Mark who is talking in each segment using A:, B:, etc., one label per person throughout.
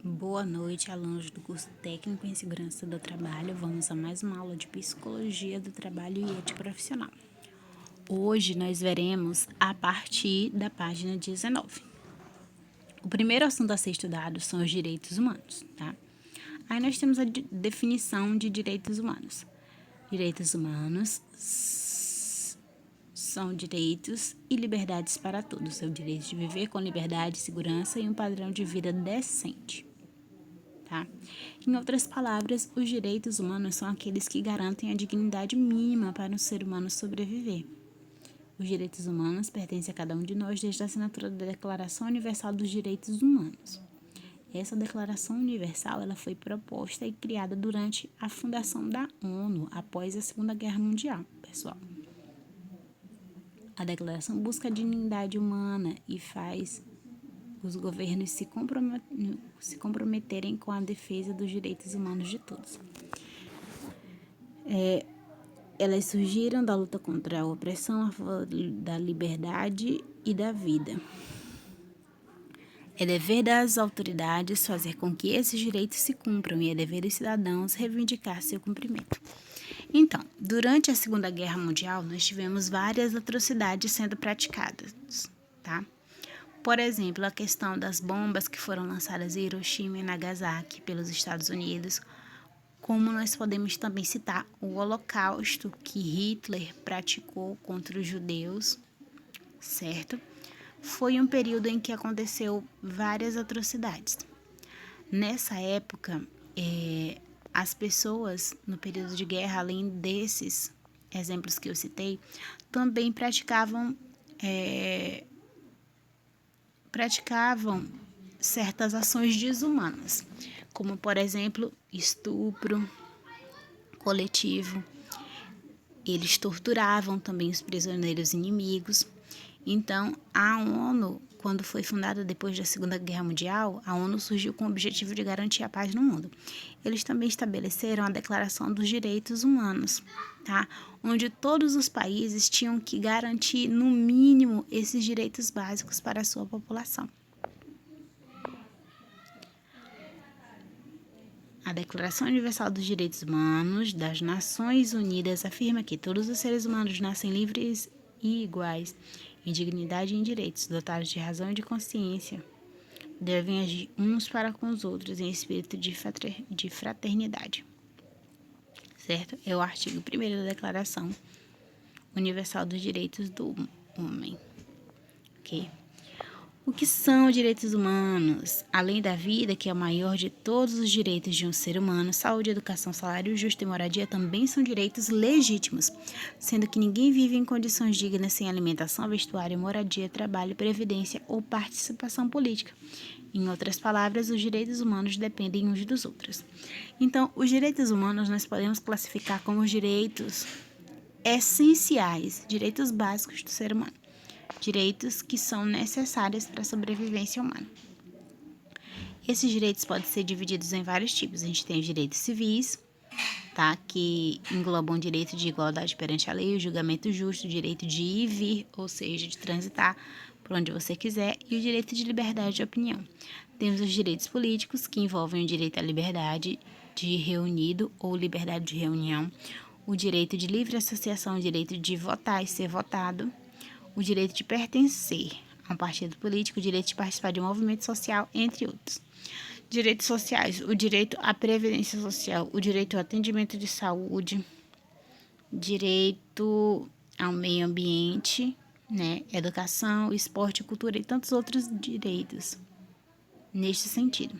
A: Boa noite, alunos do curso Técnico em Segurança do Trabalho. Vamos a mais uma aula de Psicologia do Trabalho e Ética Profissional. Hoje nós veremos a partir da página 19. O primeiro assunto a ser estudado são os direitos humanos, tá? Aí nós temos a definição de direitos humanos. Direitos humanos são direitos e liberdades para todos. É o direito de viver com liberdade, segurança e um padrão de vida decente. Tá? Em outras palavras, os direitos humanos são aqueles que garantem a dignidade mínima para um ser humano sobreviver. Os direitos humanos pertencem a cada um de nós desde a assinatura da Declaração Universal dos Direitos Humanos. Essa Declaração Universal ela foi proposta e criada durante a fundação da ONU, após a Segunda Guerra Mundial, pessoal. A declaração busca a dignidade humana e faz os governos se comprometerem com a defesa dos direitos humanos de todos. Elas surgiram da luta contra a opressão, a favor da liberdade e da vida. É dever das autoridades fazer com que esses direitos se cumpram e é dever dos cidadãos reivindicar seu cumprimento. Então, durante a Segunda Guerra Mundial, nós tivemos várias atrocidades sendo praticadas, tá? Por exemplo, a questão das bombas que foram lançadas em Hiroshima e Nagasaki pelos Estados Unidos, como nós podemos também citar o Holocausto que Hitler praticou contra os judeus, certo? Foi um período em que aconteceu várias atrocidades. Nessa época, as pessoas no período de guerra, além desses exemplos que eu citei, também praticavam certas ações desumanas, como, por exemplo, estupro coletivo. Eles torturavam também os prisioneiros inimigos. Então, a ONU, quando foi fundada depois da Segunda Guerra Mundial, a ONU surgiu com o objetivo de garantir a paz no mundo. Eles também estabeleceram a Declaração dos Direitos Humanos, tá? Onde todos os países tinham que garantir, no mínimo, esses direitos básicos para a sua população. A Declaração Universal dos Direitos Humanos das Nações Unidas afirma que todos os seres humanos nascem livres e iguais em dignidade e em direitos, dotados de razão e de consciência, devem agir uns para com os outros em espírito de fraternidade. Certo? É o artigo 1º da Declaração Universal dos Direitos do Homem. Ok? O que são direitos humanos? Além da vida, que é o maior de todos os direitos de um ser humano, saúde, educação, salário justo e moradia também são direitos legítimos, sendo que ninguém vive em condições dignas sem alimentação, vestuário, moradia, trabalho, previdência ou participação política. Em outras palavras, os direitos humanos dependem uns dos outros. Então, os direitos humanos nós podemos classificar como os direitos essenciais, direitos básicos do ser humano. Direitos que são necessários para a sobrevivência humana. Esses direitos podem ser divididos em vários tipos. A gente tem os direitos civis, tá? Que englobam o direito de igualdade perante a lei, o julgamento justo, o direito de ir e vir, ou seja, de transitar por onde você quiser, e o direito de liberdade de opinião. Temos os direitos políticos, que envolvem o direito à liberdade de reunido ou liberdade de reunião, o direito de livre associação, o direito de votar e ser votado, o direito de pertencer a um partido político, o direito de participar de um movimento social, entre outros. Direitos sociais, o direito à previdência social, o direito ao atendimento de saúde, direito ao meio ambiente, né, educação, esporte, cultura e tantos outros direitos neste sentido.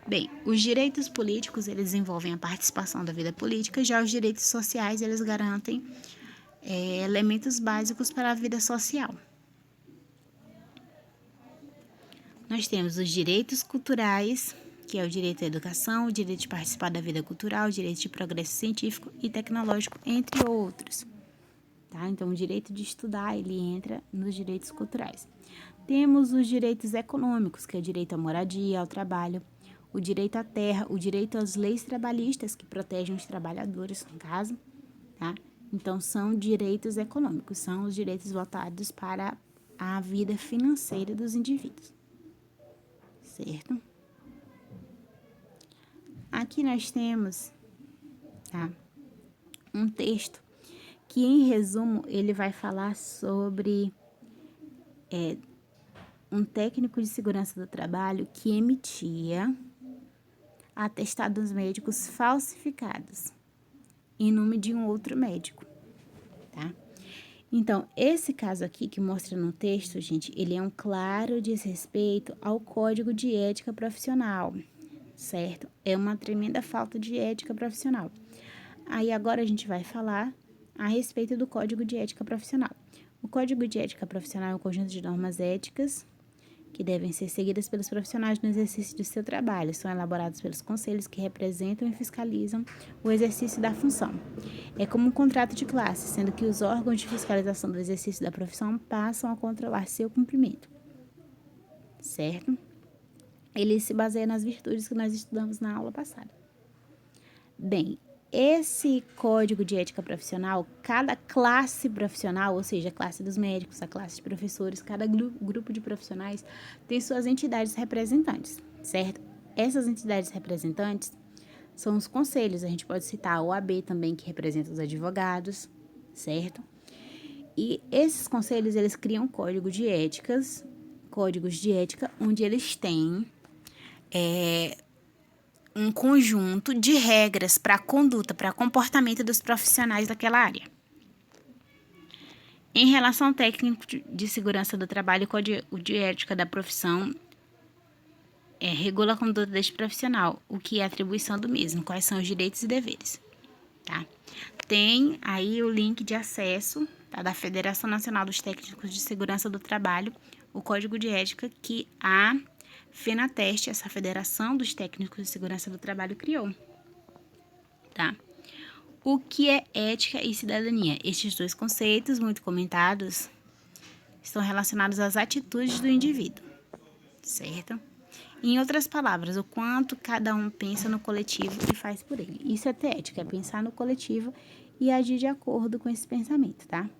A: Bem, os direitos políticos, eles envolvem a participação da vida política, já os direitos sociais, eles garantem elementos básicos para a vida social. Nós temos os direitos culturais, que é o direito à educação, o direito de participar da vida cultural, o direito de progresso científico e tecnológico, entre outros. Tá? Então, o direito de estudar, ele entra nos direitos culturais. Temos os direitos econômicos, que é o direito à moradia, ao trabalho, o direito à terra, o direito às leis trabalhistas, que protegem os trabalhadores, no caso, tá? Então, são direitos econômicos, são os direitos voltados para a vida financeira dos indivíduos, certo? aqui nós temos, tá, um texto que, em resumo, ele vai falar sobre um técnico de segurança do trabalho que emitia atestados médicos falsificados em nome de um outro médico, tá? Então, esse caso aqui que mostra no texto, gente, ele é um claro desrespeito ao Código de Ética Profissional, certo? É uma tremenda falta de ética profissional. Aí agora a gente vai falar a respeito do Código de Ética Profissional. O Código de Ética Profissional é um conjunto de normas éticas que devem ser seguidas pelos profissionais no exercício de seu trabalho. São elaborados pelos conselhos que representam e fiscalizam o exercício da função. É como um contrato de classe, sendo que os órgãos de fiscalização do exercício da profissão passam a controlar seu cumprimento, certo? Ele se baseia nas virtudes que nós estudamos na aula passada. Bem, esse Código de Ética Profissional, cada classe profissional, ou seja, a classe dos médicos, a classe de professores, cada grupo de profissionais tem suas entidades representantes, certo? Essas entidades representantes são os conselhos, a gente pode citar a OAB também, que representa os advogados, certo? E esses conselhos, eles criam códigos de ética, onde eles têm um conjunto de regras para a conduta, para comportamento dos profissionais daquela área. Em relação ao técnico de segurança do trabalho, o Código de Ética da profissão regula a conduta deste profissional, o que é a atribuição do mesmo, quais são os direitos e deveres, tá? Tem aí o link de acesso, tá, da Federação Nacional dos Técnicos de Segurança do Trabalho, o Código de Ética que a FENATEST, essa Federação dos Técnicos de Segurança do Trabalho, criou, tá? O que é ética e cidadania? Estes dois conceitos, muito comentados, estão relacionados às atitudes do indivíduo, certo? Em outras palavras, o quanto cada um pensa no coletivo e faz por ele. Isso é ter ética, é pensar no coletivo e agir de acordo com esse pensamento, tá?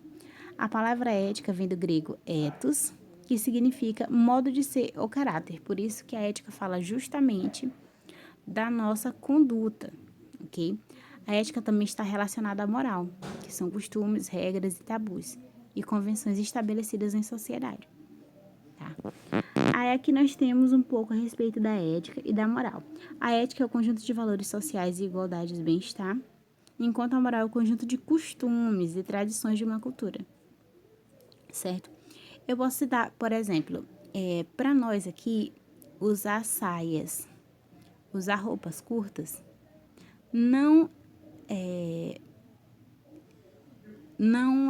A: A palavra ética vem do grego ethos, que significa modo de ser ou caráter. Por isso que a ética fala justamente da nossa conduta, ok? A ética também está relacionada à moral, que são costumes, regras e tabus, e convenções estabelecidas em sociedade, tá? Aí aqui nós temos um pouco a respeito da ética e da moral. A ética é o conjunto de valores sociais e igualdade e bem-estar, enquanto a moral é o conjunto de costumes e tradições de uma cultura, certo? Eu posso citar, por exemplo, para nós aqui, usar saias, usar roupas curtas, não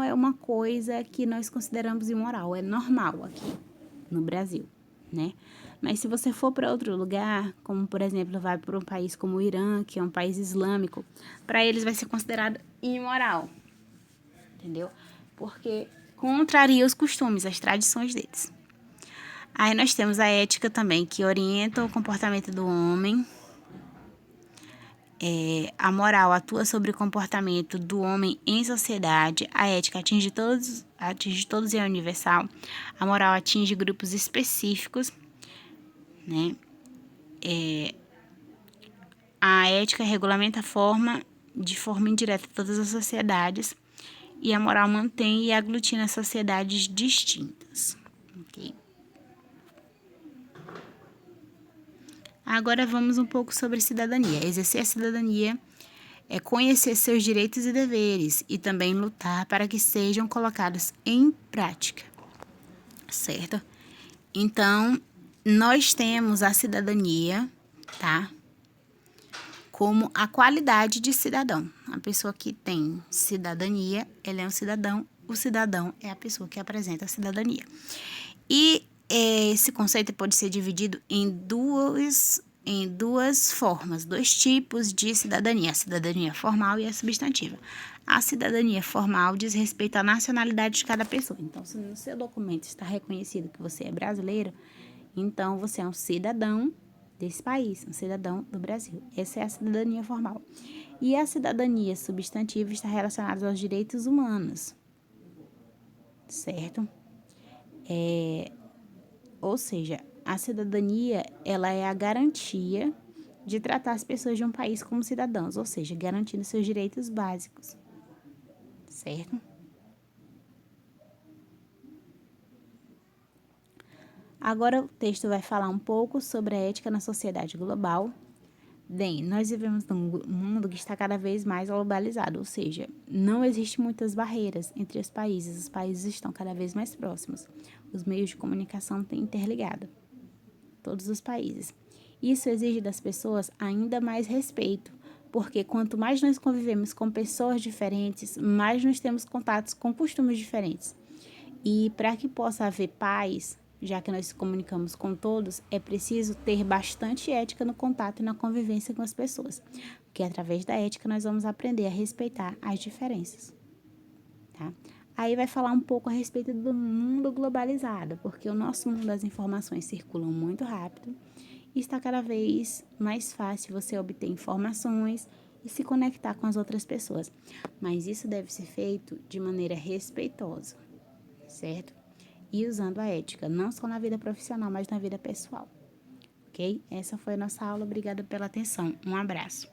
A: é uma coisa que nós consideramos imoral, é normal aqui no Brasil, né? Mas se você for para outro lugar, como por exemplo, vai para um país como o Irã, que é um país islâmico, para eles vai ser considerado imoral, entendeu? Porque contraria os costumes, as tradições deles. Aí nós temos a ética também, que orienta o comportamento do homem. A moral atua sobre o comportamento do homem em sociedade. A ética atinge todos e é universal. A moral atinge grupos específicos, né? A ética regulamenta de forma indireta todas as sociedades. E a moral mantém e aglutina sociedades distintas. Ok? Agora vamos um pouco sobre cidadania. Exercer a cidadania é conhecer seus direitos e deveres e também lutar para que sejam colocados em prática, certo? Então, nós temos a cidadania, tá? Como a qualidade de cidadão. A pessoa que tem cidadania, ele é um cidadão. O cidadão é a pessoa que apresenta a cidadania. E esse conceito pode ser dividido em duas formas, dois tipos de cidadania, a cidadania formal e a substantiva. A cidadania formal diz respeito à nacionalidade de cada pessoa. Então, se no seu documento está reconhecido que você é brasileiro, então você é um cidadão desse país, um cidadão do Brasil. Essa é a cidadania formal. E a cidadania substantiva está relacionada aos direitos humanos, certo? Ou seja, a cidadania, ela é a garantia de tratar as pessoas de um país como cidadãos, ou seja, garantindo seus direitos básicos, certo? Agora o texto vai falar um pouco sobre a ética na sociedade global. Bem, nós vivemos num mundo que está cada vez mais globalizado, ou seja, não existem muitas barreiras entre os países estão cada vez mais próximos, os meios de comunicação têm interligado todos os países. Isso exige das pessoas ainda mais respeito, porque quanto mais nós convivemos com pessoas diferentes, mais nós temos contatos com costumes diferentes. E para que possa haver paz, já que nós nos comunicamos com todos, é preciso ter bastante ética no contato e na convivência com as pessoas, porque através da ética nós vamos aprender a respeitar as diferenças, tá? Aí vai falar um pouco a respeito do mundo globalizado, porque o nosso mundo das informações circulam muito rápido e está cada vez mais fácil você obter informações e se conectar com as outras pessoas. Mas isso deve ser feito de maneira respeitosa, certo? E usando a ética, não só na vida profissional, mas na vida pessoal, ok? Essa foi a nossa aula. Obrigada pela atenção. Um abraço.